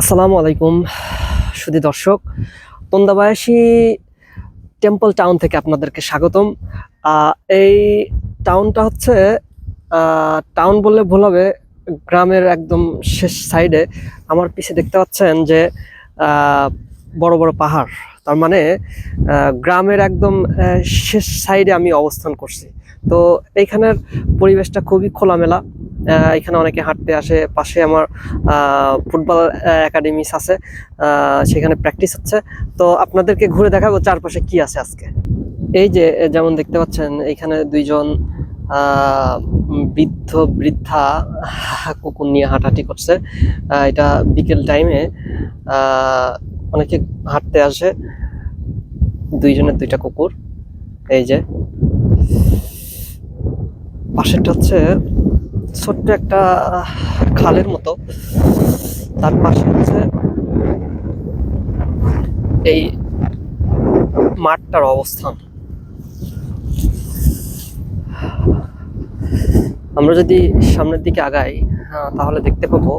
আসসালামু আলাইকুম সুধী দর্শক, তন্দাবায়াসী টেম্পল টাউন থেকে আপনাদেরকে স্বাগতম। এই টাউনটা হচ্ছে টাউন বললে ভুল হবে, গ্রামের একদম শেষ সাইডে। আমার পিছে দেখতে পাচ্ছেন যে আহ, বড় বড় পাহাড়, তার মানে গ্রামের একদম শেষ সাইডে আমি অবস্থান করছি। তো এইখানের পরিবেশটা খুবই খোলামেলা। এখানে অনেকে হাঁটতে আসে। পাশে আমার ফুটবল একাডেমিস আছে, সেখানে প্র্যাকটিস হচ্ছে। তো আপনাদেরকে ঘুরে দেখাবো চারপাশে কি আছে আজকে। এই যে যেমন দেখতে পাচ্ছেন, এইখানে দুইজন বৃদ্ধ বৃদ্ধা কুকুর নিয়ে হাঁটাহাঁটি করছে। এটা বিকেল টাইমে অনেকে হাঁটতে আসে। দুইজনের দুইটা কুকুর। এই যে পাশেরটা হচ্ছে ছোট্ট একটা খালের মতো, তার পাশে হচ্ছে এই মাঠটার অবস্থান। আমরা যদি সামনের দিকে আগাই, তাহলে দেখতে পাবো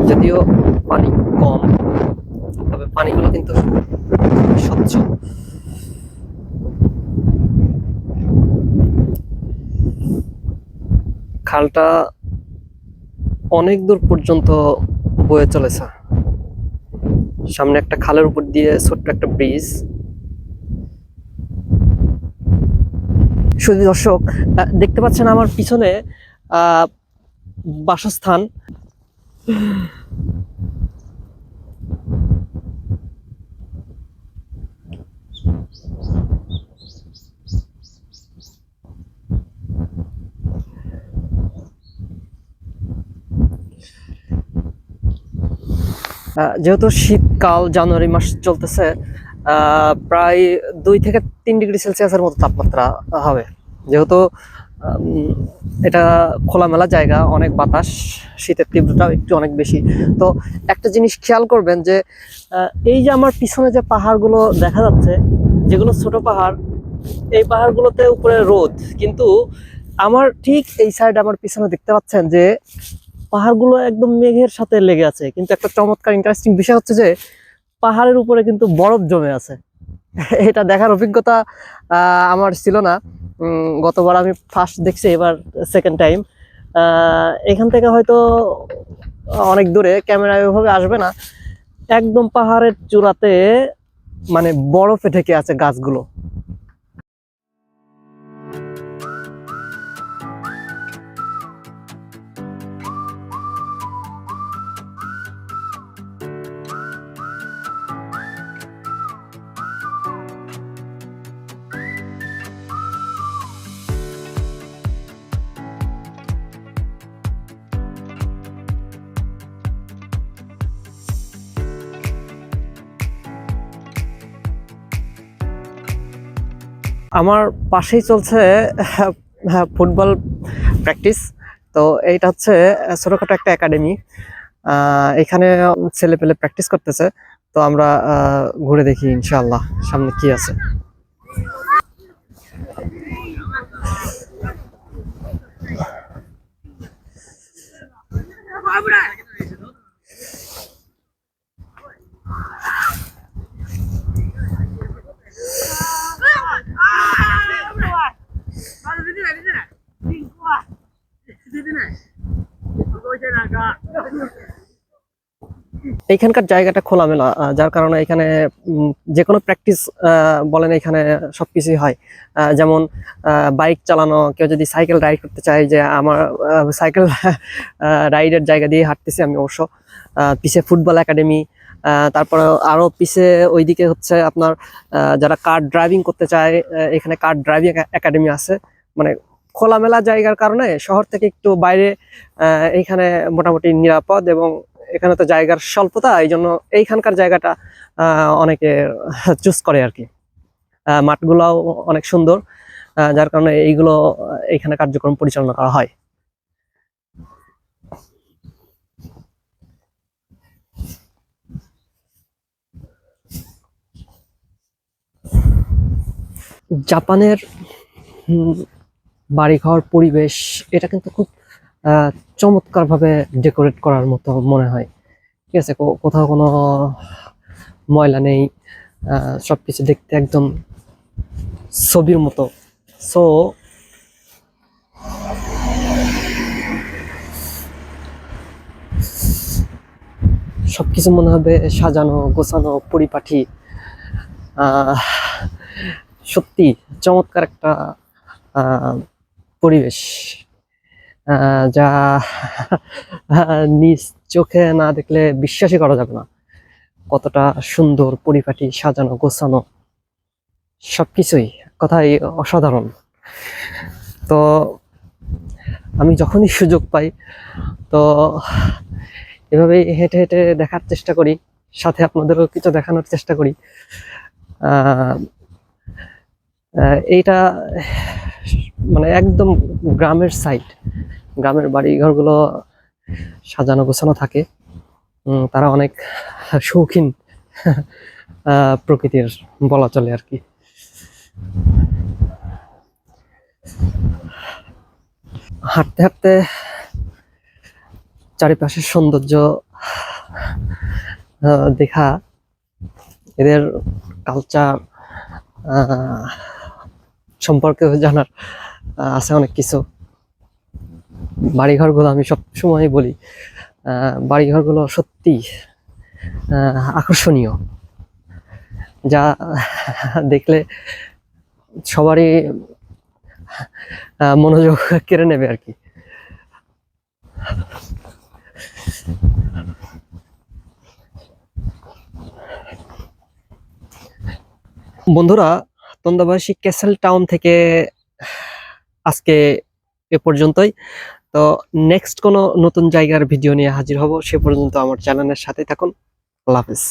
যদিও পানি কম, তবে পানিগুলো কিন্তু স্বচ্ছ। খালটা অনেক দূর পর্যন্ত বয়ে চলেছে। সামনে একটা খালের উপর দিয়ে ছোট্ট একটা ব্রিজ। শুধু দর্শক, দেখতে পাচ্ছেন আমার পিছনে বাসস্থান। যেহেতু শীতকাল, জানুয়ারি মাস চলতেছে, প্রায় 2 থেকে 3 ডিগ্রি সেলসিয়াসের মতো তাপমাত্রা হবে। যেহেতু এটা খোলামেলা জায়গা, অনেক বাতাস, শীতের তীব্রতাও একটু অনেক বেশি। তো একটা জিনিস খেয়াল করবেন যে এই যে আমার পিছনে যে পাহাড়গুলো দেখা যাচ্ছে, যেগুলো ছোট পাহাড়, এই পাহাড়গুলোতে উপরে রোদ, কিন্তু আমার ঠিক এই সাইড আমার পিছনে দেখতে পাচ্ছেন যে পাহাড়গুলো একদম মেঘের সাথে লেগে আছে। কিন্তু একটা চমৎকার ইন্টারেস্টিং বিষয় হচ্ছে যে পাহাড়ের উপরে কিন্তু বরফ জমে আছে। এটা দেখার অভিজ্ঞতা আমার ছিল না। গতবার আমি ফার্স্ট দেখছি, এবার সেকেন্ড টাইম। এখান থেকে হয়তো অনেক দূরে ক্যামেরায় ওইভাবে আসবে না, একদম পাহাড়ের চূড়াতে মানে বরফে ঢেকে আছে গাছগুলো। আমার পাশেই চলছে ফুটবল প্র্যাকটিস। তো এইটা হচ্ছে ছোটখাটো একটা একাডেমি। এখানে ছেলে পেলে প্র্যাকটিস করতেছে। তো আমরা ঘুরে দেখি ইনশাআল্লাহ সামনে কি আছে। এইখানকার জায়গাটা খোলামেলা, যার কারণে এখানে যে কোনো প্র্যাকটিস বলেন, এখানে সবকিছুই হয়। যেমন বাইক চালানো, কেউ যদি সাইকেল রাইড করতে চায়, যে আমার সাইকেল রাইডের জায়গা দিয়ে হাঁটতেছি আমি অবশ্য। পিছে ফুটবল একাডেমি, তারপরে আরো পিছে ওইদিকে হচ্ছে আপনার যারা কার ড্রাইভিং করতে চায়, এখানে কার ড্রাইভিং একাডেমি আছে। মানে খোলামেলা জায়গার কারণে শহর থেকে একটু বাইরে এইখানে মোটামুটি নিরাপদ, এবং এখানে তো জায়গার স্বল্পতা, এই জন্য এইখানকার জায়গাটা অনেকে চুজ করে আর কি। মাঠগুলাও অনেক সুন্দর, যার কারণে এইগুলো এইখানে কার্যক্রম পরিচালনা করা হয়। জাপানের বাড়িঘর পরিবেশ এটা কিন্তু খুব চমৎকার ভাবে ডেকোরেট করার মতো মনে হয়। ঠিক আছে, কোথাও কোনো ময়লা নেই, সবকিছু দেখতে একদম ছবির মতো। সো সবকিছু মনে হবে সাজানো গোছানো পরিপাটি। আহ সত্যি চমৎকার একটা পরিবেশ, যা নিজ চোখে না দেখলে বিশ্বাসই করা যাবে না কতটা সুন্দর পরিপাটি সাজানো গোছানো সবকিছুই কথাই অসাধারণ। তো আমি যখনই সুযোগ পাই তো এভাবেই হেঁটে হেঁটে দেখার চেষ্টা করি, সাথে আপনাদেরও কিছু দেখানোর চেষ্টা করি। এইটা মানে একদম গ্রামের সাইড, গ্রামের বাড়ি ঘরগুলো সাজানো গোছানো থাকে। তারা অনেক শৌখিন প্রকৃতির বলা চলে আর কি। হাঁটতে হাঁটতে চারিপাশের সৌন্দর্য দেখা, এদের কালচার সম্পর্কে জানার আছে অনেক কিছু। বাড়িঘরগুলো আমি সব সময় বলি, বাড়িঘরগুলো সত্যি আকর্ষণীয়, যা দেখলে সবারই মনোযোগ কেড়ে নেবে আর কি। বন্ধুরা, তন্দাবাসী ক্যাসেল টাউন থেকে আজকে এ পর্যন্তই। তো নেক্সট কোনো নতুন জায়গার ভিডিও নিয়ে হাজির হব, সে পর্যন্ত আমার চ্যানেলের সাথে থাকুন। আল্লাহ হাফেজ।